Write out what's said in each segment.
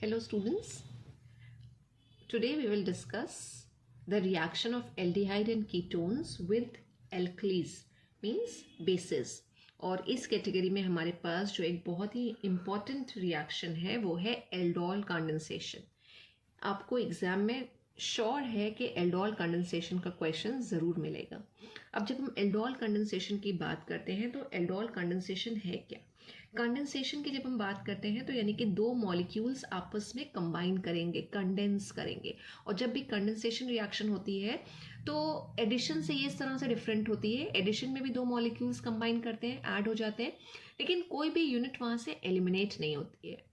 Hello students, today we will discuss the reaction of aldehyde and ketones with alkalis means bases। और इस category में हमारे पास जो एक बहुत ही इम्पॉर्टेंट रिएक्शन है वो है एल्डोल कंडेंसेशन। आपको एग्जाम में श्योर है कि एल्डोल कंडेंसेशन का क्वेश्चन ज़रूर मिलेगा। अब जब हम एल्डोल कंडेंसेशन की बात करते हैं तो एल्डोल कंडेंसेशन है क्या? कंडेंसेशन की जब हम बात करते हैं तो यानी कि दो मॉलिक्यूल्स आपस में कंबाइन करेंगे, कंडेंस करेंगे। और जब भी कंडेंसेशन रिएक्शन होती है तो एडिशन से ये इस तरह से डिफरेंट होती है। एडिशन में भी दो मॉलिक्यूल्स कंबाइन करते हैं, ऐड हो जाते हैं, लेकिन कोई भी यूनिट वहाँ से एलिमिनेट नहीं होती है।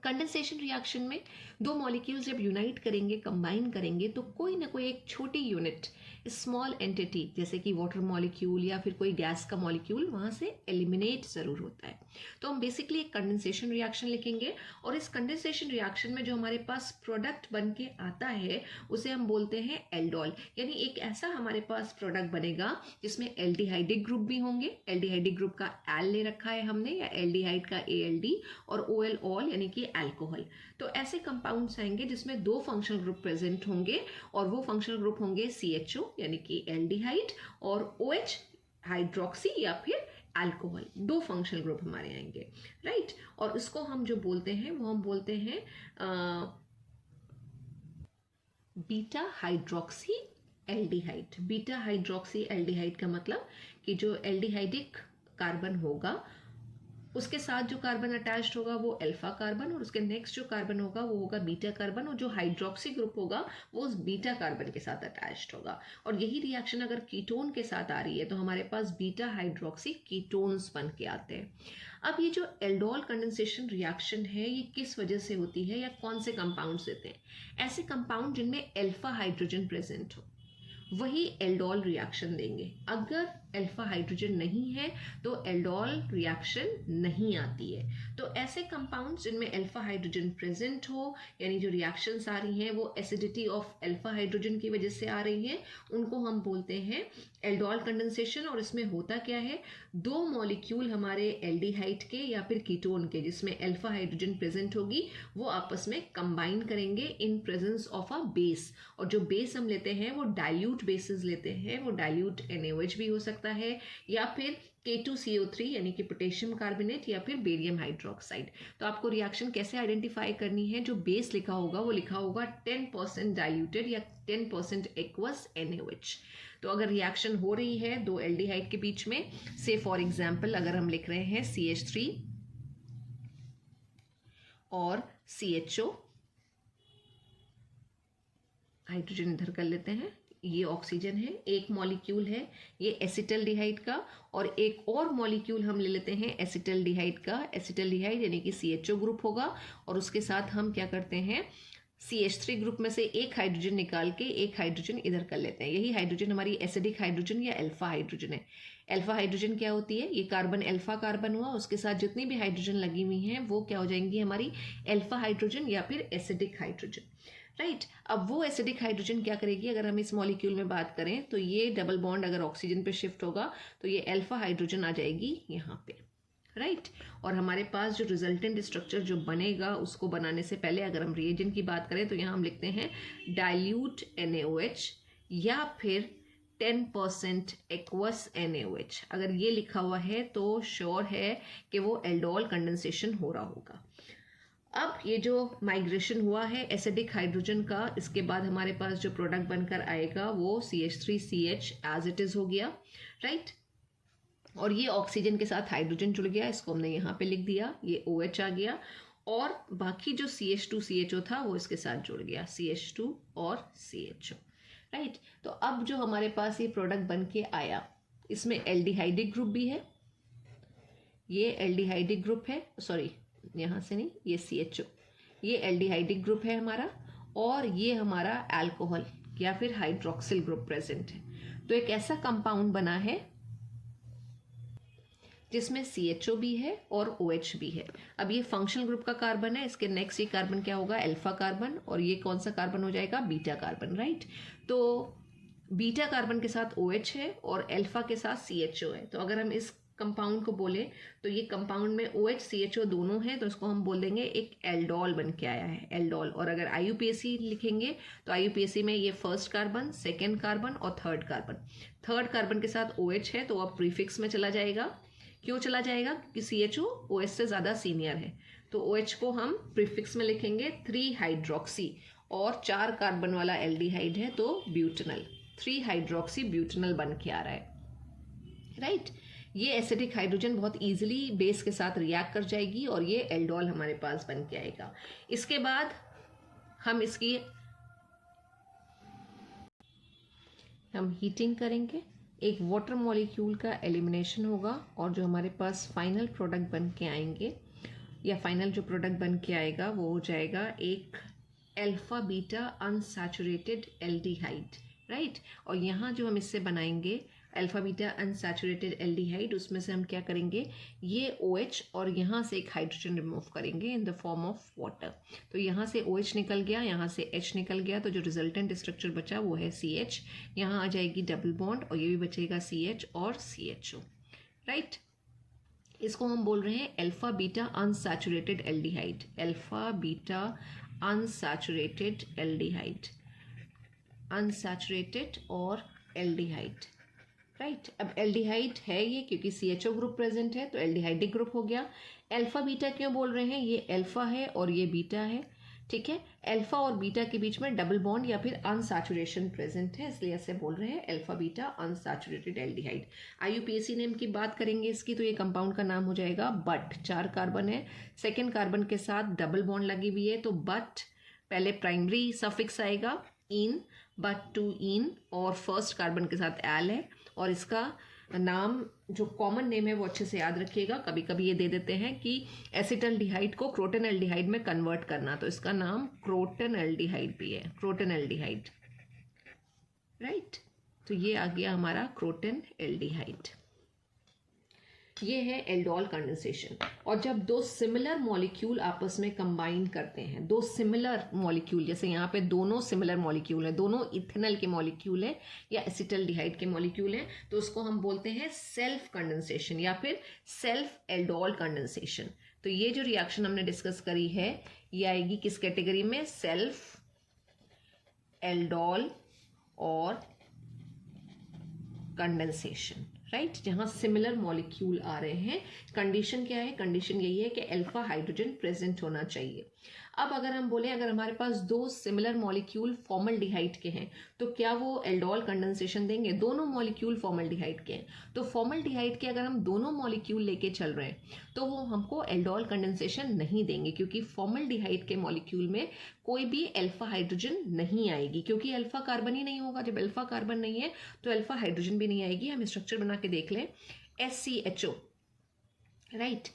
कंडेंसेशन रिएक्शन में दो मॉलिक्यूल्स जब यूनाइट करेंगे, कंबाइन करेंगे, तो कोई ना कोई एक छोटी यूनिट, स्मॉल एंटिटी जैसे कि वाटर मॉलिक्यूल या फिर कोई गैस का मॉलिक्यूल वहाँ से एलिमिनेट ज़रूर होता है। तो हम बेसिकली एक कंडेंसेशन रिएक्शन लिखेंगे और इस कंडेंसेशन रिएक्शन में जो हमारे पास प्रोडक्ट बन के आता है उसे हम बोलते हैं एल्डोल। यानी एक ऐसा हमारे पास प्रोडक्ट बनेगा जिसमें एल्डिहाइडिक ग्रुप भी होंगे। एल्डिहाइडिक ग्रुप का एल ले रखा है हमने, या एल्डिहाइड का ALD और OL ऑल यानी कि अल्कोहल। तो ऐसे कंपाउंड्स आएंगे जिसमें दो फंक्शनल ग्रुप प्रेजेंट होंगे और वो फंक्शनल ग्रुप होंगे CHO यानी कि एल्डिहाइड और OH हाइड्रोक्सी या फिर अल्कोहल। दो फंक्शनल ग्रुप हमारे आएंगे, राइट। और इसको हम जो बोलते हैं वो हम बोलते हैं beta hydroxy aldehyde. Beta hydroxy aldehyde का मतलब कि जो एल्डिहाइडिक कार्बन होगा उसके साथ जो कार्बन अटैच्ड होगा वो अल्फा कार्बन, और उसके नेक्स्ट जो कार्बन होगा वो होगा बीटा कार्बन, और जो हाइड्रोक्सी ग्रुप होगा वो उस बीटा कार्बन के साथ अटैच्ड होगा। और यही रिएक्शन अगर कीटोन के साथ आ रही है तो हमारे पास बीटा हाइड्रोक्सी कीटोन्स बन के आते हैं। अब ये जो एल्डोल कंडेंसेशन रिएक्शन है ये किस वजह से होती है या कौन से कंपाउंड्स देते हैं? ऐसे कंपाउंड जिनमें अल्फा हाइड्रोजन प्रेजेंट हो वही एल्डोल रिएक्शन देंगे। अगर अल्फा हाइड्रोजन नहीं है तो एल्डोल रिएक्शन नहीं आती है। तो ऐसे कंपाउंड्स जिनमें अल्फा हाइड्रोजन प्रेजेंट हो, यानी जो रिएक्शंस आ रही हैं वो एसिडिटी ऑफ अल्फा हाइड्रोजन की वजह से आ रही हैं, उनको हम बोलते हैं एल्डोल कंडेंसेशन। और इसमें होता क्या है, दो मॉलिक्यूल हमारे एल्डिहाइड के या फिर कीटोन के जिसमें अल्फा हाइड्रोजन प्रेजेंट होगी वो आपस में कंबाइन करेंगे in presence of a base. और जो बेस हम लेते हैं वो डाइल्यूट बेसिस लेते हैं। वो डाइल्यूट NaOH भी हो सकता है या फिर K2CO3 यानी कि पोटेशियम कार्बोनेट या फिर बेरियम हाइड्रोक्साइड। तो आपको रिएक्शन कैसे आइडेंटिफाई करनी है? जो बेस लिखा होगा वो लिखा होगा 10% डाइल्यूटेड या 10% एक्वस NaOH। तो अगर रिएक्शन हो रही है दो एल्डिहाइड के बीच में, से फॉर एग्जांपल अगर हम लिख रहे हैं CH3 और CHO, हाइड्रोजन इधर कर लेते हैं, ये ऑक्सीजन है, एक मॉलिक्यूल है ये एसिटल्डिहाइड का, और एक और मॉलिक्यूल हम ले लेते हैं एसिटल्डिहाइड का। एसिटल्डिहाइड यानी कि CHO ग्रुप होगा, और उसके साथ हम क्या करते हैं, CH3 ग्रुप में से एक हाइड्रोजन निकाल के एक हाइड्रोजन इधर कर लेते हैं। यही हाइड्रोजन हमारी एसिडिक हाइड्रोजन या अल्फा हाइड्रोजन है। अल्फा हाइड्रोजन क्या होती है, ये कार्बन अल्फा कार्बन हुआ, उसके साथ जितनी भी हाइड्रोजन लगी हुई हैं वो क्या हो जाएंगी, हमारी अल्फा हाइड्रोजन या फिर एसिडिक हाइड्रोजन, राइट। अब वो एसिडिक हाइड्रोजन क्या करेगी, अगर हम इस मॉलिक्यूल में बात करें तो ये डबल बॉन्ड अगर ऑक्सीजन पे शिफ्ट होगा तो ये अल्फा हाइड्रोजन आ जाएगी यहाँ पे, राइट। और हमारे पास जो रिजल्टेंट स्ट्रक्चर जो बनेगा उसको बनाने से पहले अगर हम रिएजेंट की बात करें तो यहाँ हम लिखते हैं डाइल्यूट NaOH या फिर 10% एक्वस NaOH। अगर ये लिखा हुआ है तो श्योर है कि वो एल्डोल कंडेंसेशन हो रहा होगा। अब ये जो माइग्रेशन हुआ है एसिडिक हाइड्रोजन का, इसके बाद हमारे पास जो प्रोडक्ट बनकर आएगा वो CH3CH एज इट इज हो गया, राइट। और ये ऑक्सीजन के साथ हाइड्रोजन जुड़ गया, इसको हमने यहाँ पे लिख दिया, ये OH आ गया, और बाकी जो CH2CHO था वो इसके साथ जुड़ गया, CH2 और CHO, राइट। तो अब जो हमारे पास ये प्रोडक्ट बन के आया इसमें एल्डिहाइडिक ग्रुप भी है, ये एल्डिहाइडिक ग्रुप है, सॉरी यहाँ से नहीं, ये CHO, ये एल्डिहाइडिक ग्रुप है हमारा, और ये हमारा अल्कोहल या फिर हाइड्रोक्सिल ग्रुप प्रेजेंट है। तो एक ऐसा कंपाउंड बना है जिसमें CHO भी है और OH भी है। अब ये फंक्शनल ग्रुप का कार्बन है, इसके नेक्स्ट ये कार्बन क्या होगा, अल्फा कार्बन, और ये कौन सा कार्बन हो जाएगा, बीटा कार्बन, राइट। तो बीटा कार्बन के साथ OH है और अल्फा के साथ CHO है। तो अगर हम इस कंपाउंड को बोले तो ये कंपाउंड में OH CHO दोनों हैं, तो इसको हम बोल देंगे एक एल्डोल बन के आया है, एल्डोल। और अगर IUPAC लिखेंगे तो IUPAC में ये फर्स्ट कार्बन, सेकेंड कार्बन और थर्ड कार्बन। थर्ड कार्बन के साथ OH है तो अब प्रीफिक्स में चला जाएगा। क्यों चला जाएगा? क्योंकि CHO OH से ज़्यादा सीनियर है, तो OH को हम प्रीफिक्स में लिखेंगे 3 हाइड्रोक्सी, और 4 कार्बन वाला एल्डिहाइड है तो ब्यूटेनल, 3 हाइड्रोक्सी ब्यूटेनल बन के आ रहा है, राइट। ये एसिडिक हाइड्रोजन बहुत इजीली बेस के साथ रिएक्ट कर जाएगी और ये एल्डोल हमारे पास बन के आएगा। इसके बाद हम हीटिंग करेंगे, एक वाटर मॉलिक्यूल का एलिमिनेशन होगा और जो हमारे पास फाइनल प्रोडक्ट बन के आएंगे या फाइनल जो प्रोडक्ट बन के आएगा वो हो जाएगा एक alpha beta unsaturated aldehyde, right. और यहाँ जो हम इससे बनाएंगे अल्फा बीटा अनसैचुरेटेड एल्डिहाइड, उसमें से हम क्या करेंगे, ये OH और यहाँ से एक हाइड्रोजन रिमूव करेंगे in the form of water. तो यहाँ से OH निकल गया, यहाँ से H निकल गया, तो जो रिजल्टेंट स्ट्रक्चर बचा वो है CH। यहाँ आ जाएगी डबल बॉन्ड और ये भी बचेगा CH और CHO, राइट। इसको हम बोल रहे हैं alpha beta unsaturated aldehyde, alpha beta unsaturated aldehyde, unsaturated और एल्डिहाइड, राइट। अब एल्डिहाइड है ये क्योंकि CHO ग्रुप प्रेजेंट है तो एल्डिहाइडिक ग्रुप हो गया। अल्फा बीटा क्यों बोल रहे हैं, ये अल्फा है और ये बीटा है, ठीक है। अल्फा और बीटा के बीच में डबल बॉन्ड या फिर अनसैचुरेशन प्रेजेंट है, इसलिए ऐसे बोल रहे हैं alpha beta unsaturated aldehyde. IUPAC name की बात करेंगे इसकी तो ये कंपाउंड का नाम हो जाएगा बट। 4 कार्बन है, सेकेंड कार्बन के साथ डबल बॉन्ड लगी हुई है तो बट, पहले प्राइमरी सफिक्स आएगा इन, बट टू इन, और फर्स्ट कार्बन के साथ एल है। और इसका नाम जो कॉमन नेम है वो अच्छे से याद रखिएगा, कभी कभी ये दे देते हैं कि एसिटल्डिहाइड को क्रोटेनल्डिहाइड में कन्वर्ट करना, तो इसका नाम क्रोटेनल्डिहाइड भी है, क्रोटेनल्डिहाइड, राइट। तो ये आ गया हमारा क्रोटेनल्डिहाइड। ये है एल्डोल कंडेंसेशन। और जब दो सिमिलर मॉलिक्यूल आपस में कंबाइन करते हैं, दो सिमिलर मॉलिक्यूल, जैसे यहाँ पे दोनों सिमिलर मॉलिक्यूल हैं, दोनों इथेनॉल के मॉलिक्यूल हैं या एसिटल्डिहाइड के मॉलिक्यूल हैं, तो उसको हम बोलते हैं सेल्फ कंडेंसेशन या फिर सेल्फ एल्डोल कंडेंसेशन। तो ये जो रिएक्शन हमने डिस्कस करी है ये आएगी किस कैटेगरी में, सेल्फ एल्डोल और कंडेंसेशन, राइट, जहां सिमिलर मॉलिक्यूल आ रहे हैं। कंडीशन क्या है, कंडीशन यही है कि अल्फा हाइड्रोजन प्रेजेंट होना चाहिए। अब अगर हम बोले अगर हमारे पास दो सिमिलर मॉलिक्यूल फॉर्मल्डिहाइड के हैं तो क्या वो एल्डोल कंडेंसेशन देंगे? दोनों मॉलिक्यूल फॉर्मल्डिहाइड के हैं, तो फॉर्मल्डिहाइड के अगर हम दोनों मॉलिक्यूल लेके चल रहे हैं तो वो हमको एल्डोल कंडेंसेशन नहीं देंगे, क्योंकि फॉर्मल्डिहाइड के मॉलिक्यूल में कोई भी अल्फा हाइड्रोजन नहीं आएगी, क्योंकि अल्फा कार्बन ही नहीं होगा। जब अल्फा कार्बन नहीं है तो अल्फा हाइड्रोजन भी नहीं आएगी। हम स्ट्रक्चर बना के देख लें, SCHO, राइट,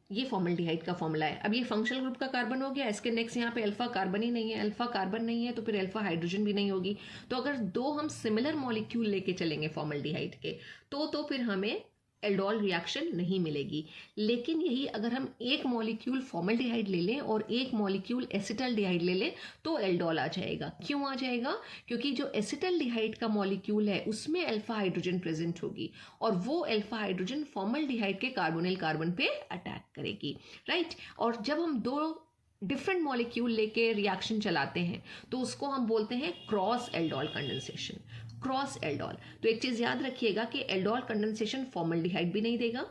ये फॉर्मल्डिहाइड का फॉर्मूला है। अब ये फंक्शनल ग्रुप का कार्बन हो गया, इसके नेक्स्ट यहाँ पे अल्फा कार्बन ही नहीं है, अल्फा कार्बन नहीं है तो फिर अल्फा हाइड्रोजन भी नहीं होगी। तो अगर दो हम सिमिलर मॉलिक्यूल लेके चलेंगे फॉर्मल्डिहाइड के तो फिर हमें एल्डोल रिएक्शन नहीं मिलेगी। लेकिन यही अगर हम एक मॉलिक्यूल फॉर्मल्डिहाइड ले लें और एक मॉलिक्यूल एसिटल्डिहाइड ले लें तो एल्डोल आ जाएगा। क्यों आ जाएगा? क्योंकि जो एसिटल्डिहाइड का मॉलिक्यूल है उसमें अल्फा हाइड्रोजन प्रेजेंट होगी और वो अल्फा हाइड्रोजन फॉर्मल्डिहाइड के कार्बोनिल कार्बन पे अटैक करेगी, राइट। और जब हम दो डिफरेंट मॉलिक्यूल लेके रिएक्शन चलाते हैं तो उसको हम बोलते हैं cross aldol condensation, cross aldol. तो एक चीज याद रखिएगा कि एल्डोल कंडेंसेशन फॉर्मल्डिहाइड भी नहीं देगा,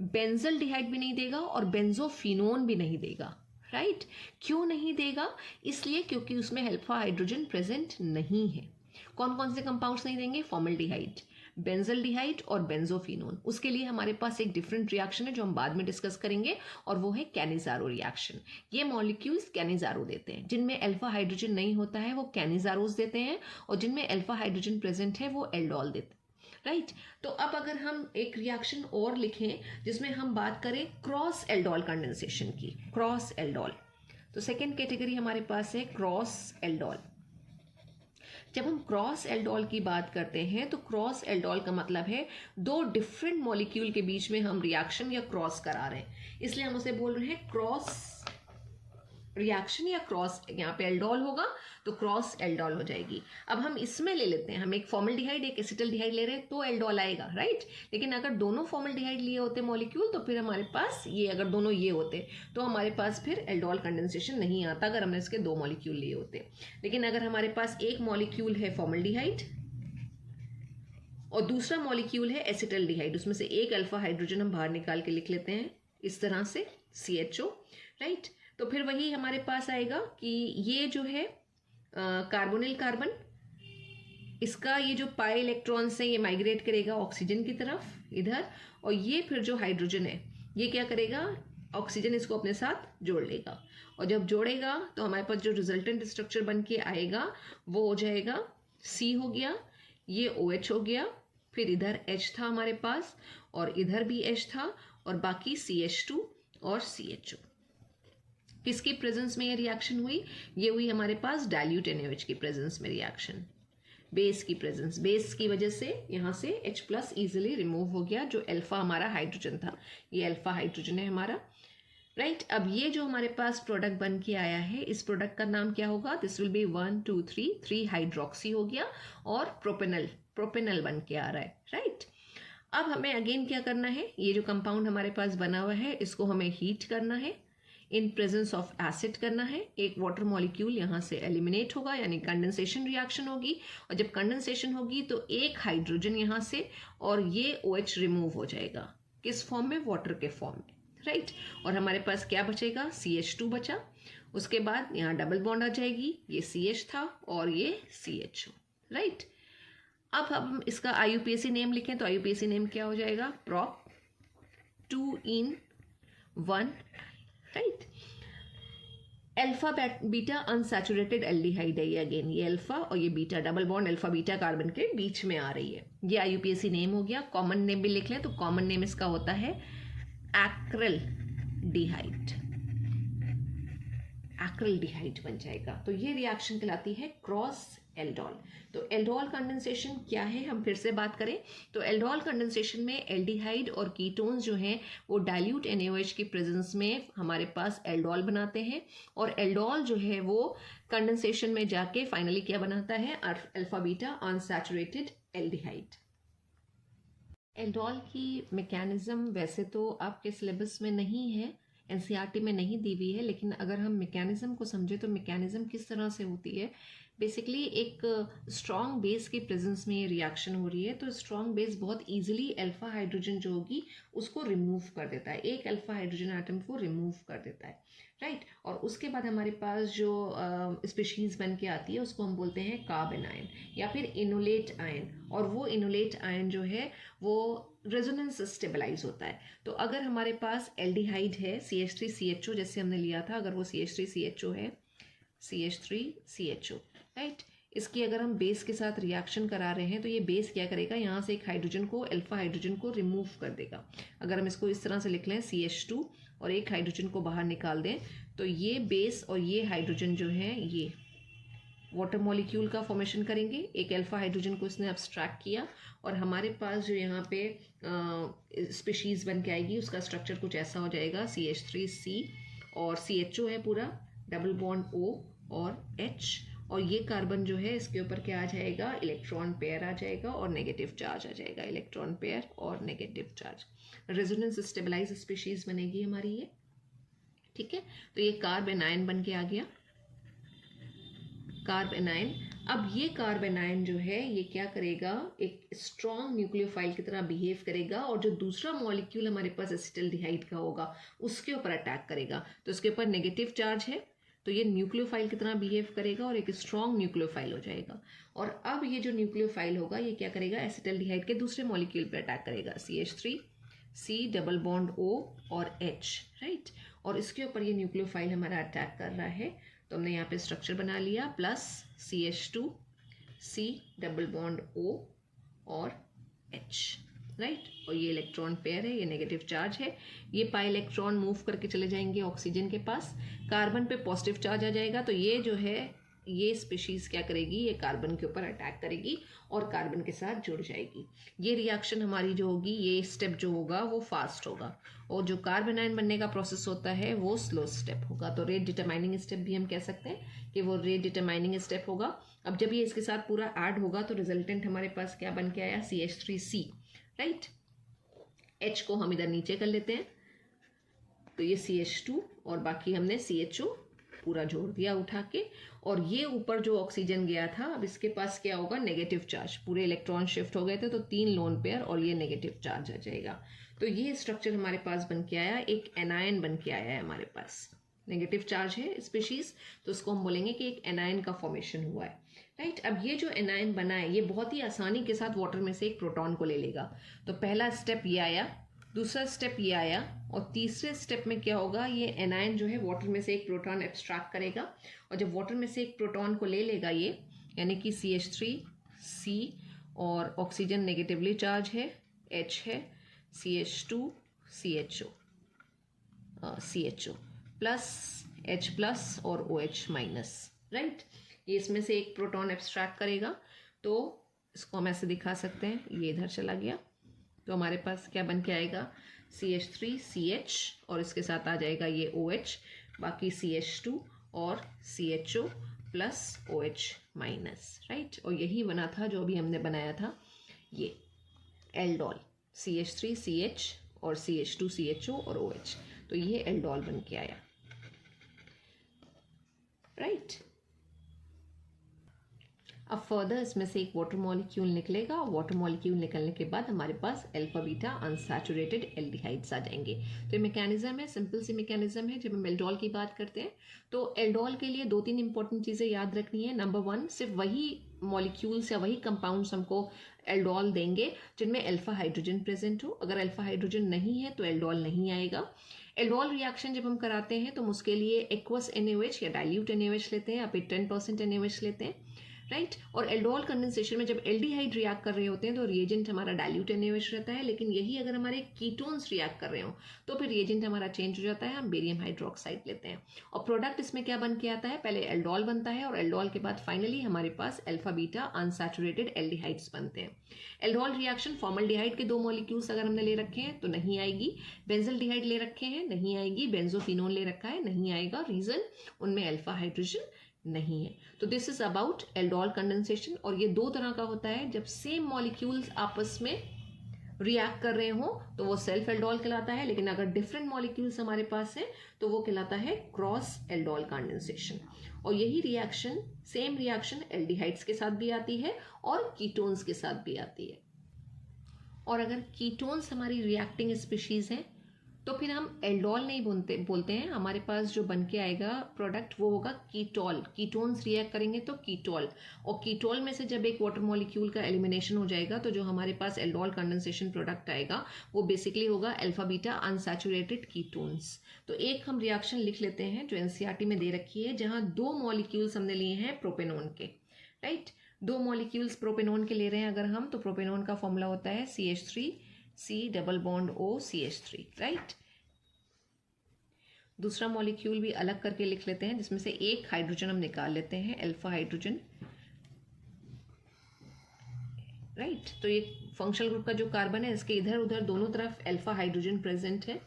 बेंजल्डिहाइड भी नहीं देगा और बेंजोफिनोन भी नहीं देगा, राइट। क्यों नहीं देगा? इसलिए क्योंकि उसमें अल्फा हाइड्रोजन प्रेजेंट नहीं है। कौन कौन से कंपाउंड्स नहीं देंगे? फॉर्मल्डिहाइड, बेंजल्डिहाइड और बेंजोफिनोन। उसके लिए हमारे पास एक डिफरेंट रिएक्शन है जो हम बाद में डिस्कस करेंगे और वो है कैनिजारो रिएक्शन। ये मॉलिक्यूल्स कैनिजारो देते हैं, जिनमें अल्फा हाइड्रोजन नहीं होता है वो कैनिजारोस देते हैं और जिनमें अल्फा हाइड्रोजन प्रेजेंट है वो एल्डोल देते हैं, राइट। तो अब अगर हम एक रिएक्शन और लिखें जिसमें हम बात करें क्रॉस एल्डोल कंडेंसेशन की, क्रॉस एल्डोल, तो सेकेंड कैटेगरी हमारे पास है क्रॉस एल्डोल। जब हम क्रॉस एल्डोल की बात करते हैं तो क्रॉस एल्डोल का मतलब है दो डिफरेंट मॉलिक्यूल के बीच में हम रिएक्शन या क्रॉस करा रहे हैं, इसलिए हम उसे बोल रहे हैं क्रॉस रिएक्शन या क्रॉस, यहाँ पे एल्डोल होगा तो क्रॉस एल्डोल हो जाएगी। अब हम इसमें ले लेते हैं, हम एक फॉर्मल्डिहाइड एक एसिटल्डिहाइड ले रहे हैं तो एल्डोल आएगा, राइट। लेकिन अगर दोनों फॉर्मल्डिहाइड लिए होते मॉलिक्यूल तो फिर हमारे पास ये, अगर दोनों ये होते तो हमारे पास फिर एल्डोल कंडेंसेशन नहीं आता अगर हमने इसके 2 मॉलिक्यूल लिए होते। लेकिन अगर हमारे पास एक मॉलिक्यूल है फॉर्मल्डिहाइड और दूसरा मॉलिक्यूल है एसिटल्डिहाइड, उसमें से एक अल्फा हाइड्रोजन हम बाहर निकाल के लिख लेते हैं इस तरह से CHO, राइट। तो फिर वही हमारे पास आएगा कि ये जो है कार्बोनिल कार्बन, इसका ये जो पाई इलेक्ट्रॉन्स है ये माइग्रेट करेगा ऑक्सीजन की तरफ इधर, और ये फिर जो हाइड्रोजन है ये क्या करेगा, ऑक्सीजन इसको अपने साथ जोड़ लेगा, और जब जोड़ेगा तो हमारे पास जो रिजल्टेंट स्ट्रक्चर बन के आएगा वो हो जाएगा C हो गया, ये OH हो गया, फिर इधर H था हमारे पास और इधर भी H था, और बाकी CH2 और CHO। किसकी प्रेजेंस में ये रिएक्शन हुई, ये हुई हमारे पास डाइल्यूट NaOH की प्रेजेंस में रिएक्शन, बेस की प्रेजेंस, बेस की वजह से यहाँ से H+ इजीली रिमूव हो गया, जो अल्फा हमारा हाइड्रोजन था, ये अल्फा हाइड्रोजन है हमारा, राइट। अब ये जो हमारे पास प्रोडक्ट बन के आया है, इस प्रोडक्ट का नाम क्या होगा, दिस विल बी 1 2 3 हाइड्रोक्सी हो गया, और प्रोपेनल बन के आ रहा है, राइट। अब हमें अगेन क्या करना है, ये जो कंपाउंड हमारे पास बना हुआ है इसको हमें हीट करना है, इन प्रेजेंस ऑफ एसिड करना है, एक वाटर मॉलिक्यूल यहाँ से एलिमिनेट होगा, यानी कंडेंसेशन रिएक्शन होगी, और जब कंडेंसेशन होगी तो एक हाइड्रोजन यहाँ से और ये OH रिमूव हो जाएगा, किस फॉर्म में, वाटर के फॉर्म में, राइट। और हमारे पास क्या बचेगा, CH2 बचा, उसके बाद यहाँ डबल बॉन्ड आ जाएगी, ये CH था और ये CHO, राइट। अब हम इसका IUPAC नेम लिखें तो IUPAC नेम क्या हो जाएगा, prop 2 in 1, right. Alpha beta unsaturated aldehyde है ये, अगेन ये अल्फा और ये beta, double bond alpha beta carbon के बीच में आ रही है, ये IUPAC नेम हो गया। कॉमन नेम भी लिख लें तो कॉमन नेम इसका होता है एक्रिल्डिहाइड, एक्रिल्डिहाइड बन जाएगा। तो ये रिएक्शन कहलाती है क्रॉस एल्डोल। तो एल्डोल कंडेंसेशन क्या है, हम फिर से बात करें तो एल्डोल कंडेंसेशन में एल्डिहाइड और कीटोन्स जो हैं वो डाइल्यूट NaOH की प्रेजेंस में हमारे पास एल्डोल बनाते हैं, और एल्डोल जो है वो कंडेंसेशन में जाके फाइनली क्या बनाता है, alpha beta unsaturated aldehyde. Aldol की मैकेनिज्म वैसे तो आपके सिलेबस में नहीं है, NCERT में नहीं दी हुई है, लेकिन अगर हम मैकेनिज्म को समझे तो मैकेनिज्म किस तरह से होती है, बेसिकली एक स्ट्रॉन्ग बेस की प्रेजेंस में ये रिएक्शन हो रही है, तो स्ट्रॉन्ग बेस बहुत इजीली अल्फा हाइड्रोजन जो होगी उसको रिमूव कर देता है, एक अल्फा हाइड्रोजन एटम को रिमूव कर देता है, राइट। और उसके बाद हमारे पास जो स्पीशीज बन के आती है उसको हम बोलते हैं कार्ब एनायन या फिर इनोलेट आयन, और वो इनोलेट आयन जो है वो रेजोनेंस स्टेबलाइज होता है। तो अगर हमारे पास एल्डिहाइड है CH3CHO जैसे हमने लिया था, अगर वो CH3CHO है CH3CHO, राइट, इसकी अगर हम बेस के साथ रिएक्शन करा रहे हैं तो ये बेस क्या करेगा, यहाँ से एक हाइड्रोजन को, अल्फा हाइड्रोजन को रिमूव कर देगा। अगर हम इसको इस तरह से लिख लें CH2 और एक हाइड्रोजन को बाहर निकाल दें तो ये बेस और ये हाइड्रोजन जो है ये वाटर मॉलिक्यूल का फॉर्मेशन करेंगे, एक अल्फा हाइड्रोजन को इसने अब्स्ट्रैक्ट किया, और हमारे पास जो यहाँ पे स्पीशीज़ बन के आएगी उसका स्ट्रक्चर कुछ ऐसा हो जाएगा, CH3C और CHO है पूरा, डबल बॉन्ड O और H, और ये कार्बन जो है इसके ऊपर क्या आ जाएगा, इलेक्ट्रॉन पेयर आ जाएगा और नेगेटिव चार्ज आ जाएगा, इलेक्ट्रॉन पेयर और negative charge, resonance stabilise species बनेगी हमारी ये, ठीक है। तो ये कार्ब एनायन बन के आ गया, कार्ब एनायन। अब ये कार्ब एनायन जो है ये क्या करेगा, एक स्ट्रॉन्ग न्यूक्लियोफाइल की तरह बिहेव करेगा, और जो दूसरा मॉलिक्यूल हमारे पास एसिटल्डिहाइड का होगा उसके ऊपर अटैक करेगा, तो उसके ऊपर नेगेटिव चार्ज है तो ये न्यूक्लियोफाइल की तरह बिहेव करेगा और एक स्ट्रॉन्ग न्यूक्लियोफाइल हो जाएगा। और अब ये जो न्यूक्लियोफाइल होगा ये क्या करेगा, एसिटल्डिहाइड के दूसरे मॉलिक्यूल पर अटैक करेगा, CH3C डबल बॉन्ड O और H, राइट, और इसके ऊपर ये न्यूक्लियोफाइल हमारा अटैक कर रहा है, तो हमने यहाँ पे स्ट्रक्चर बना लिया, plus CH2C double bond O और H, राइट, और ये इलेक्ट्रॉन पेयर है, ये नेगेटिव चार्ज है, ये पाई इलेक्ट्रॉन मूव करके चले जाएंगे ऑक्सीजन के पास, कार्बन पे पॉजिटिव चार्ज आ जाएगा, तो ये जो है ये स्पीशीज़ क्या करेगी, ये कार्बन के ऊपर अटैक करेगी और कार्बन के साथ जुड़ जाएगी। ये रिएक्शन हमारी जो होगी, ये स्टेप जो होगा वो फास्ट होगा और जो कार्बन आयन बनने का प्रोसेस होता है वो स्लो स्टेप होगा। तो रेट डिटरमाइनिंग स्टेप भी हम कह सकते हैं कि वो रेट डिटरमाइनिंग स्टेप होगा। अब जब ये इसके साथ पूरा ऐड होगा तो रिजल्टेंट हमारे पास क्या बन के आया, CH3C, राइट। H को हम इधर नीचे कर लेते हैं, तो ये CH2 और बाकी हमने CHO पूरा जोड़ दिया उठा के, और ये ऊपर जो ऑक्सीजन गया था अब इसके पास क्या होगा, नेगेटिव चार्ज, पूरे इलेक्ट्रॉन शिफ्ट हो गए थे तो 3 लोन पेयर और ये नेगेटिव चार्ज आ जाएगा। तो ये स्ट्रक्चर हमारे पास बन के आया, एक एनायन बन के आया है हमारे पास। नेगेटिव चार्ज है स्पीशीज, तो उसको हम बोलेंगे कि एक एनायन का फॉर्मेशन हुआ है, राइट। अब ये जो एनायन बना है ये बहुत ही आसानी के साथ वाटर में से एक प्रोटॉन को ले लेगा। तो पहला स्टेप ये आया, दूसरा स्टेप ये आया, और तीसरे स्टेप में क्या होगा, ये एनायन जो है वाटर में से एक प्रोटॉन एब्स्ट्रैक्ट करेगा, और जब वाटर में से एक प्रोटॉन को ले लेगा ये, यानी कि CH3C और ऑक्सीजन नेगेटिवली चार्ज है, H है, CH2 CHO plus H plus और OH माइनस, राइट। ये इसमें से एक प्रोटॉन एब्स्ट्रैक्ट करेगा, तो इसको हम ऐसे दिखा सकते हैं, ये इधर चला गया, तो हमारे पास क्या बन के आएगा, CH3CH और इसके साथ आ जाएगा ये OH, बाकी CH2 और CHO plus OH minus, right. और यही बना था जो अभी हमने बनाया था, ये एल्डोल, CH3CH और CH2CHO और OH, तो ये एल्डोल बन के आया, राइट। अब फर्दर इसमें से एक वाटर मॉलिक्यूल निकलेगा, और वाटर मॉलिक्यूल निकलने के बाद हमारे पास अल्फा बीटा अनसैचुरेटेड एल्डिहाइड्स आ जाएंगे। तो ये मैकेनिज्म है, सिंपल सी मैकेनिज्म है। जब हम एल्डोल की बात करते हैं तो एल्डोल के लिए 2-3 इंपॉर्टेंट चीज़ें याद रखनी है। नंबर 1, सिर्फ वही मॉलिक्यूल्स या वही कंपाउंड्स हमको एल्डोल देंगे जिनमें अल्फा हाइड्रोजन प्रेजेंट हो। अगर अल्फा हाइड्रोजन नहीं है तो एल्डोल नहीं आएगा। एल्डोल रिएक्शन जब हम कराते हैं तो हम उसके लिए एक्वस NaOH या डाइल्यूट NaOH लेते हैं, या फिर 10% NaOH लेते हैं, राइट। और एल्डोल कंडेंसेशन में जब एल्डिहाइड रिएक्ट कर रहे होते हैं तो रिएजेंट हमारा डाइल्यूट NaOH रहता है, लेकिन यही अगर हमारे कीटोन्स रिएक्ट कर रहे हो तो फिर रिएजेंट हमारा चेंज हो जाता है, हम बेरियम हाइड्रोक्साइड लेते हैं। और प्रोडक्ट इसमें क्या बन के आता है, पहले एल्डोल बनता है और एल्डोल के बाद फाइनली हमारे पास अल्फा बीटा अनसैचुरेटेड एल्डिहाइड्स बनते हैं। एल्डोल रिएक्शन फॉर्मल्डिहाइड के 2 मॉलिक्यूल्स अगर हमने ले रखे हैं तो नहीं आएगी, बेंजल्डिहाइड ले रखे हैं नहीं आएगी, बेंजोफिनोन ले रखा है नहीं आएगा, रीजन उनमें अल्फा हाइड्रोजन नहीं है। तो this is about aldol condensation, और ये 2 तरह का होता है। जब सेम मॉलिक्यूल्स आपस में रिएक्ट कर रहे हो तो वो सेल्फ एल्डोल कहलाता है, लेकिन अगर डिफरेंट मॉलिक्यूल्स हमारे पास है तो वो कहलाता है क्रॉस एल्डोल कंडेंसेशन। और यही रिएक्शन, सेम रिएक्शन एल्डिहाइड्स के साथ भी आती है और कीटोन्स के साथ भी आती है। और अगर कीटोन्स हमारी रिएक्टिंग स्पीशीज हैं तो फिर हम एल्डोल नहीं बोलते हैं, हमारे पास जो बन के आएगा प्रोडक्ट वो होगा कीटोल। कीटोन्स रिएक्ट करेंगे तो कीटोल, और कीटोल में से जब एक वाटर मॉलिक्यूल का एलिमिनेशन हो जाएगा तो जो हमारे पास एल्डोल कंडेंसेशन प्रोडक्ट आएगा वो बेसिकली होगा अल्फा बीटा अनसैचुरेटेड कीटोन्स। तो एक हम रिएक्शन लिख लेते हैं जो NCERT में दे रखी है, जहाँ 2 मॉलिक्यूल्स हमने लिए हैं प्रोपेनोन के, राइट। 2 मॉलिक्यूल्स प्रोपेनोन के ले रहे हैं अगर हम, तो प्रोपेनोन का फॉर्मूला होता है CH3C double bond O CH3, right. दूसरा मॉलिक्यूल भी अलग करके लिख लेते हैं, जिसमें से एक हाइड्रोजन हम निकाल लेते हैं, अल्फा हाइड्रोजन, राइट। तो ये फंक्शनल ग्रुप का जो कार्बन है इसके इधर उधर दोनों तरफ अल्फा हाइड्रोजन प्रेजेंट है,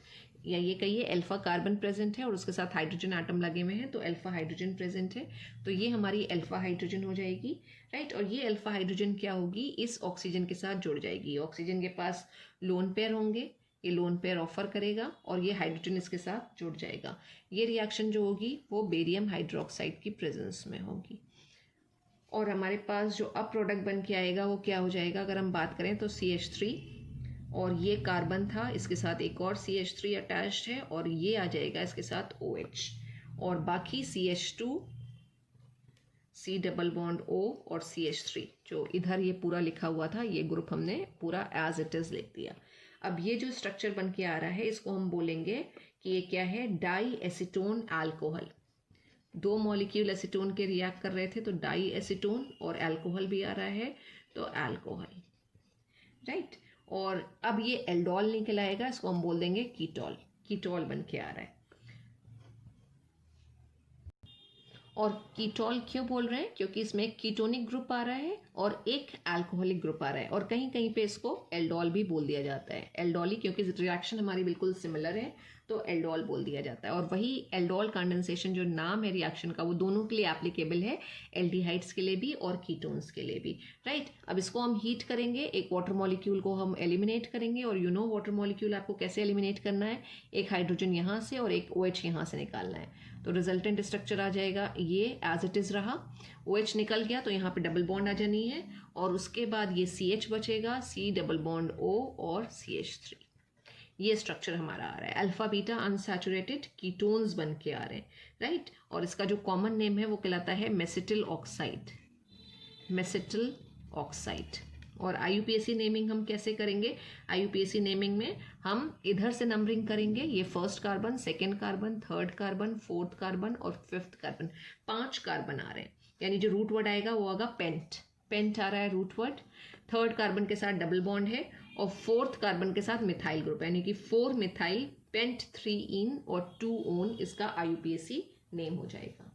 या ये कहिए अल्फा कार्बन प्रेजेंट है और उसके साथ हाइड्रोजन एटम लगे हुए हैं, तो अल्फा हाइड्रोजन प्रेजेंट है। तो ये हमारी अल्फा हाइड्रोजन हो जाएगी, राइट। और ये अल्फा हाइड्रोजन क्या होगी, इस ऑक्सीजन के साथ जुड़ जाएगी। ऑक्सीजन के पास लोन पेयर होंगे, ये लोन पेयर ऑफर करेगा और ये हाइड्रोजन इसके साथ जुड़ जाएगा। ये रिएक्शन जो होगी वो बेरियम हाइड्रोक्साइड की प्रेजेंस में होगी। और हमारे पास जो अब प्रोडक्ट बन के आएगा वो क्या हो जाएगा, अगर हम बात करें तो CH3, और ये कार्बन था, इसके साथ एक और CH3 अटैच्ड है, और ये आ जाएगा इसके साथ OH, और बाकी CH2 C double bond O और CH3 जो इधर ये पूरा लिखा हुआ था, ये ग्रुप हमने पूरा एज इट इज लिख दिया। अब ये जो स्ट्रक्चर बन के आ रहा है इसको हम बोलेंगे कि ये क्या है, di acetone alcohol. 2 molecule acetone के रिएक्ट कर रहे थे तो डाई एसीटोन, और अल्कोहल भी आ रहा है तो अल्कोहल, राइट। और अब ये एल्डोल निकल आएगा, इसको हम बोल देंगे कीटोल। कीटोल बन के आ रहा है। और कीटोल क्यों बोल रहे हैं? क्योंकि इसमें एक कीटोनिक ग्रुप आ रहा है और एक अल्कोहलिक ग्रुप आ रहा है, और कहीं कहीं पे इसको एल्डोल भी बोल दिया जाता है। एल्डोली, क्योंकि रिएक्शन हमारी बिल्कुल सिमिलर है तो एल्डोल बोल दिया जाता है। और वही एल्डोल कंडेंसेशन जो नाम है रिएक्शन का, वो दोनों के लिए एप्लीकेबल है, एल्डिहाइड्स के लिए भी और कीटोन्स के लिए भी, राइट। अब इसको हम हीट करेंगे, एक वाटर मॉलिक्यूल को हम एलिमिनेट करेंगे, और यू नो वाटर मॉलिक्यूल आपको कैसे एलिमिनेट करना है, एक हाइड्रोजन यहाँ से और एक OH यहाँ से निकालना है। तो रिजल्टेंट स्ट्रक्चर आ जाएगा ये एज इट इज रहा, OH निकल गया तो यहाँ पे डबल बॉन्ड आ जानी है, और उसके बाद ये CH बचेगा, C डबल बॉन्ड O और CH3। ये स्ट्रक्चर हमारा आ रहा है। अल्फा बीटा अनसैचुरेटेड कीटोन्स बन के आ रहे हैं, राइट। और इसका जो कॉमन नेम है वो कहलाता है मेसिटिल ऑक्साइड, मेसिटिल ऑक्साइड। और IUPAC नेमिंग हम कैसे करेंगे? IUPAC नेमिंग में हम इधर से नंबरिंग करेंगे, ये first carbon, second carbon, third carbon, fourth carbon और फिफ्थ कार्बन, 5 कार्बन आ रहे हैं। यानी जो रूट वर्ड आएगा वो आएगा पेंट, पेंट आ रहा है रूट वर्ड। थर्ड कार्बन के साथ डबल बॉन्ड है और फोर्थ कार्बन के साथ मिथाइल ग्रुप, यानी कि 4 मिथाइल पेंट 3 इन और 2 ओन, इसका IUPAC नेम हो जाएगा।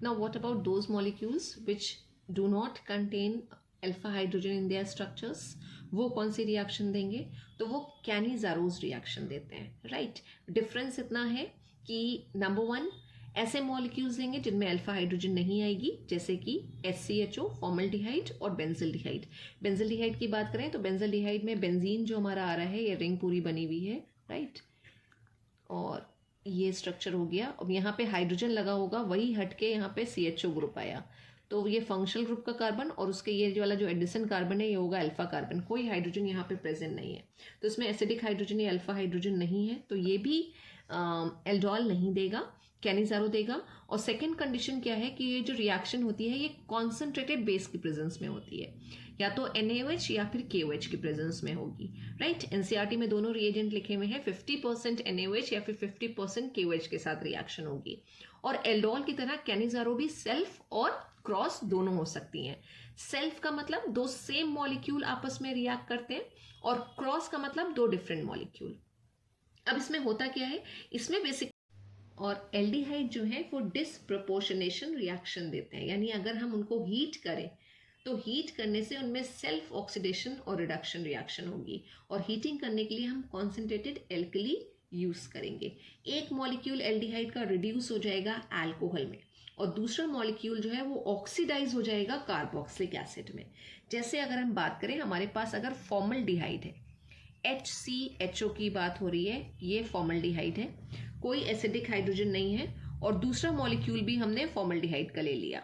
Now what about those molecules which do not contain alpha hydrogen in their structures? वो कौन सी रिएक्शन देंगे? तो वो कैनिजारोज रिएक्शन देते हैं, राइट। डिफरेंस इतना है कि नंबर 1 ऐसे मॉलिक्यूल्स देंगे जिनमें अल्फा हाइड्रोजन नहीं आएगी, जैसे कि SCHO, फॉर्मल्डिहाइड और बेंजल्डिहाइड। बेंजल्डिहाइड की बात करें तो बेंजल्डिहाइड में बेंजीन जो हमारा आ रहा है, ये रिंग पूरी बनी हुई है, राइट। और ये स्ट्रक्चर हो गया। अब यहाँ पे हाइड्रोजन लगा होगा, वही हटके यहाँ पे CHO ग्रुप आया, तो ये फंक्शनल ग्रुप का कार्बन, और उसके ये वाला जो एडिशन कार्बन है ये होगा अल्फा कार्बन। कोई हाइड्रोजन यहाँ पे प्रेजेंट नहीं है, तो इसमें एसिडिक हाइड्रोजन या अल्फा हाइड्रोजन नहीं है, तो ये भी एल्डोल नहीं देगा, कैनिजारो देगा। और सेकेंड कंडीशन क्या है कि ये जो रिएक्शन होती है ये कॉन्सेंट्रेटेड बेस की प्रेजेंस में होती है, या तो NaOH या फिर KOH की प्रेजेंस में होगी, राइट। NCERT में दोनों रिएजेंट लिखे हुए हैं, 50% NaOH या फिर 50% KOH के साथ रिएक्शन होगी। और एल्डोल की तरह कैनिजारो भी सेल्फ और क्रॉस दोनों हो सकती हैं। सेल्फ का मतलब 2 सेम मॉलिक्यूल आपस में रिएक्ट करते हैं, और क्रॉस का मतलब 2 डिफरेंट मॉलिक्यूल। अब इसमें होता क्या है, इसमें बेसिक और एल्डिहाइड जो है वो डिसप्रपोर्शनेशन रिएक्शन देते हैं, यानी अगर हम उनको हीट करें तो हीट करने से उनमें सेल्फ ऑक्सीडेशन और रिडक्शन रिएक्शन होगी, और हीटिंग करने के लिए हम कॉन्सेंट्रेटेड एल्कली यूज करेंगे। एक मॉलिक्यूल एल्डिहाइड का रिड्यूस हो जाएगा अल्कोहल में, और दूसरा मॉलिक्यूल जो है वो ऑक्सीडाइज हो जाएगा कार्बोक्सिलिक एसिड में। जैसे अगर हम बात करें, हमारे पास अगर फॉर्मल्डिहाइड है, HCHO की बात हो रही है, ये फॉर्मल्डिहाइड है, कोई एसिडिक हाइड्रोजन नहीं है, और दूसरा मॉलिक्यूल भी हमने फॉर्मल्डिहाइड का ले लिया,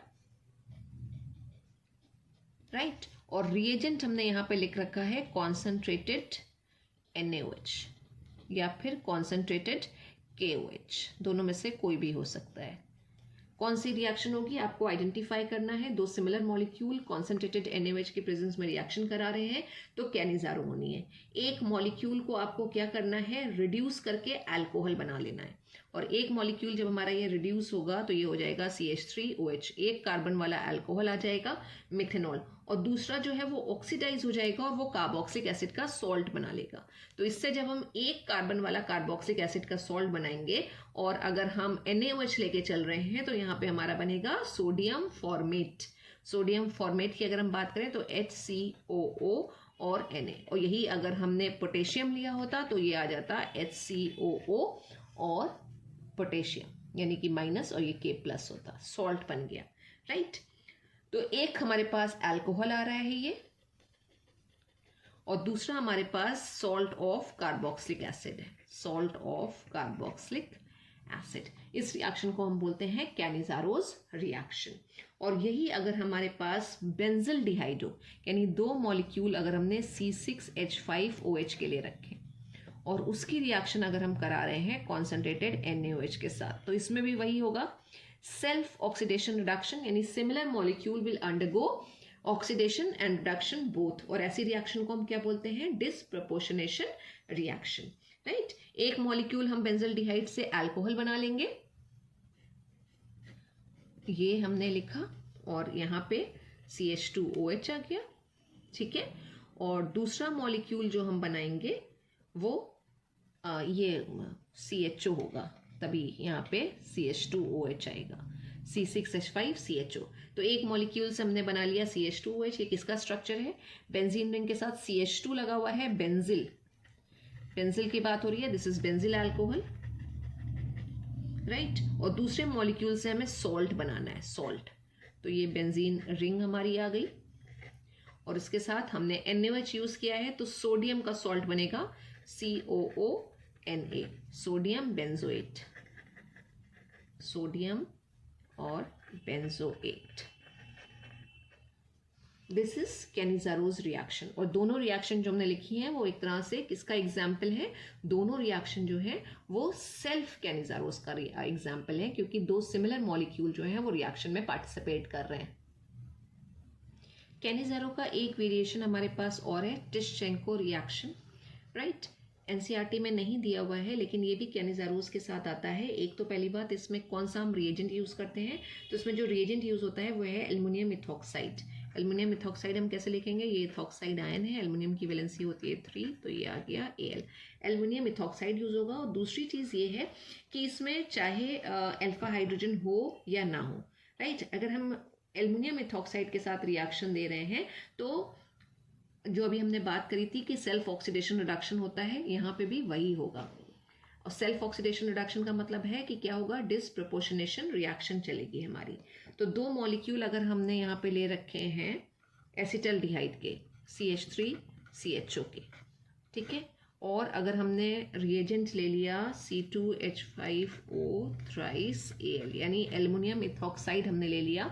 राइट। और रिएजेंट हमने यहां पे लिख रखा है कॉन्सेंट्रेटेड NaOH या फिर कॉन्सेंट्रेटेड KOH, दोनों में से कोई भी हो सकता है। कौन सी रिएक्शन होगी आपको आइडेंटिफाई करना है। 2 सिमिलर मॉलिक्यूल कॉन्सेंट्रेटेड NaOH के प्रेजेंस में रिएक्शन करा रहे हैं तो कैनिजारो होनी है। एक मॉलिक्यूल को आपको क्या करना है, रिड्यूस करके अल्कोहल बना लेना है, और एक मॉलिक्यूल जब हमारा ये रिड्यूस होगा तो ये हो जाएगा CH3OH, एक कार्बन वाला अल्कोहल आ जाएगा मिथेनॉल, और दूसरा जो है वो ऑक्सीडाइज हो जाएगा और वो कार्बोक्सिलिक एसिड का सॉल्ट बना लेगा। तो इससे जब हम एक कार्बन वाला कार्बोक्सिलिक एसिड का सॉल्ट बनाएंगे, और अगर हम NaOH लेके चल रहे हैं तो यहाँ पे हमारा बनेगा सोडियम फॉर्मेट। सोडियम फॉर्मेट की अगर हम बात करें तो HCOO और Na, और यही अगर हमने पोटेशियम लिया होता तो ये आ जाता HCOO और पोटेशियम, यानी कि माइनस और ये K+ होता, सॉल्ट बन गया, राइट। तो एक हमारे पास अल्कोहल आ रहा है ये, और दूसरा हमारे पास सॉल्ट ऑफ कार्बोक्सिलिक एसिड है, सॉल्ट ऑफ कार्बोक्सिलिक एसिड। इस रिएक्शन को हम बोलते हैं कैनिजारोज रिएक्शन। और यही अगर हमारे पास बेंजल्डिहाइड हो, यानी 2 मॉलिक्यूल अगर हमने C6H5OH के लिए रखे और उसकी रिएक्शन अगर हम करा रहे हैं कॉन्सेंट्रेटेड NaOH के साथ, तो इसमें भी वही होगा, सेल्फ ऑक्सीडेशन रिडक्शन, यानी similar molecule will undergo oxidation and reduction both, और ऐसी रिएक्शन को हम क्या बोलते हैं, डिसप्रपोर्शनेशन रिएक्शन, राइट। एक मॉलिक्यूल हम बेंजल्डिहाइड से अल्कोहल बना लेंगे, ये हमने लिखा, और यहाँ पे CH2OH आ गया, ठीक है। और दूसरा मॉलिक्यूल जो हम बनाएंगे वो ये CHO होगा, तभी यहाँ पे CH2OH आएगा, C6H5CHO। तो एक मॉलिक्यूल से हमने बना लिया CH2OH। ये किसका स्ट्रक्चर है? बेंजीन रिंग के साथ CH2 लगा हुआ है, बेंजिल। बेंजिल की बात हो रही है, this is benzyl alcohol, right. और दूसरे मॉलिक्यूल से हमें सॉल्ट बनाना है, सॉल्ट। तो ये बेंजीन रिंग हमारी आ गई और इसके साथ हमने NaOH यूज किया है, तो सोडियम का सॉल्ट बनेगा COONA, सोडियम बेंजोएट, सोडियम और benzoate. This is Cannizzaro's reaction. और दोनों रिएक्शन जो हमने लिखी है वो एक तरह से किसका एग्जाम्पल है? दोनों रिएक्शन जो है वो सेल्फ कैनिजारोज का एग्जाम्पल है, क्योंकि दो सिमिलर मॉलिक्यूल जो है वो रिएक्शन में पार्टिसिपेट कर रहे हैं। कैनिजारो का एक वेरिएशन हमारे पास और है, टिश्चेंको रिएक्शन, राइट। एनसीईआरटी में नहीं दिया हुआ है, लेकिन ये भी कैनिजारोज के साथ आता है। एक तो पहली बात, इसमें कौन सा हम रिएजेंट यूज करते हैं? तो इसमें जो रिएजेंट यूज होता है वो है एल्युमिनियम मिथॉक्साइड। एल्युमिनियम मिथॉक्साइड हम कैसे लिखेंगे? ये इथॉक्साइड आयन है, एल्युमिनियम की वैलेंसी होती है 3, तो ये आ गया Al। एल्युमिनियम मिथॉक्साइड यूज होगा। और दूसरी चीज ये है कि इसमें चाहे अल्फा हाइड्रोजन हो या ना हो, राइट। अगर हम एल्युमिनियम मिथॉक्साइड के साथ रिएक्शन दे रहे हैं तो जो अभी हमने बात करी थी कि सेल्फ ऑक्सीडेशन रिडक्शन होता है, यहाँ पे भी वही होगा। और सेल्फ ऑक्सीडेशन रिडक्शन का मतलब है कि क्या होगा? डिसप्रपोर्शनेशन रिएक्शन चलेगी हमारी। तो दो मॉलिक्यूल अगर हमने यहाँ पे ले रखे हैं एसिटल्डिहाइड के, CH3CHO के, ठीक है, और अगर हमने रिएजेंट ले लिया C2H5O थ्राइस Al, यानी एल्युमिनियम इथॉक्साइड हमने ले लिया,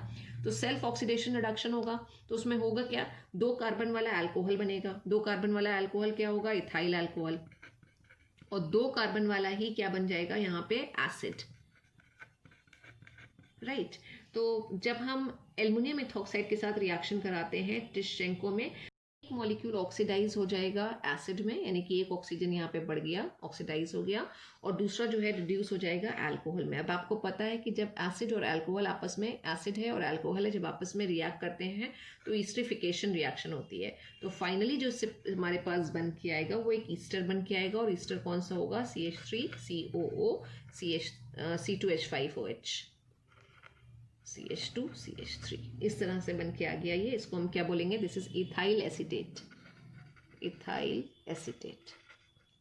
तो सेल्फ ऑक्सीडेशन रिडक्शन होगा। तो उसमें होगा क्या? 2 कार्बन वाला अल्कोहल बनेगा। 2 कार्बन वाला अल्कोहल क्या होगा? Ethyl alcohol. और 2 कार्बन वाला ही क्या बन जाएगा यहाँ पे? Acid, right. तो जब हम एल्युमिनियम इथॉक्साइड के साथ रिएक्शन कराते हैं टिश्चेंको में, एक मॉलिक्यूल ऑक्सीडाइज हो जाएगा एसिड में, यानी कि एक ऑक्सीजन यहाँ पे बढ़ गया, ऑक्सीडाइज हो गया, और दूसरा जो है रिड्यूस हो जाएगा अल्कोहल में। अब आपको पता है कि जब एसिड और अल्कोहल आपस में, एसिड है और अल्कोहल है, जब आपस में रिएक्ट करते हैं तो ईस्टरिफिकेशन रिएक्शन होती है। तो फाइनली जो हमारे पास बन के आएगा वो एक ईस्टर बन के आएगा। और ईस्टर कौन सा होगा? CH3COO C2H5OH CH2CH3, इस तरह से बन के आ गया ये। इसको हम क्या बोलेंगे? This is ethyl acetate, ethyl acetate.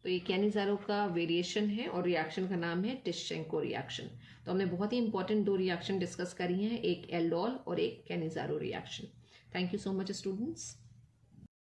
तो ये कैनिजारो का वेरिएशन है और रिएक्शन का नाम है टिश्चेंको रिएक्शन। तो हमने बहुत ही इंपॉर्टेंट 2 रिएक्शन डिस्कस करी हैं, एक एल्डोल और एक Cannizzaro reaction. Thank you so much students.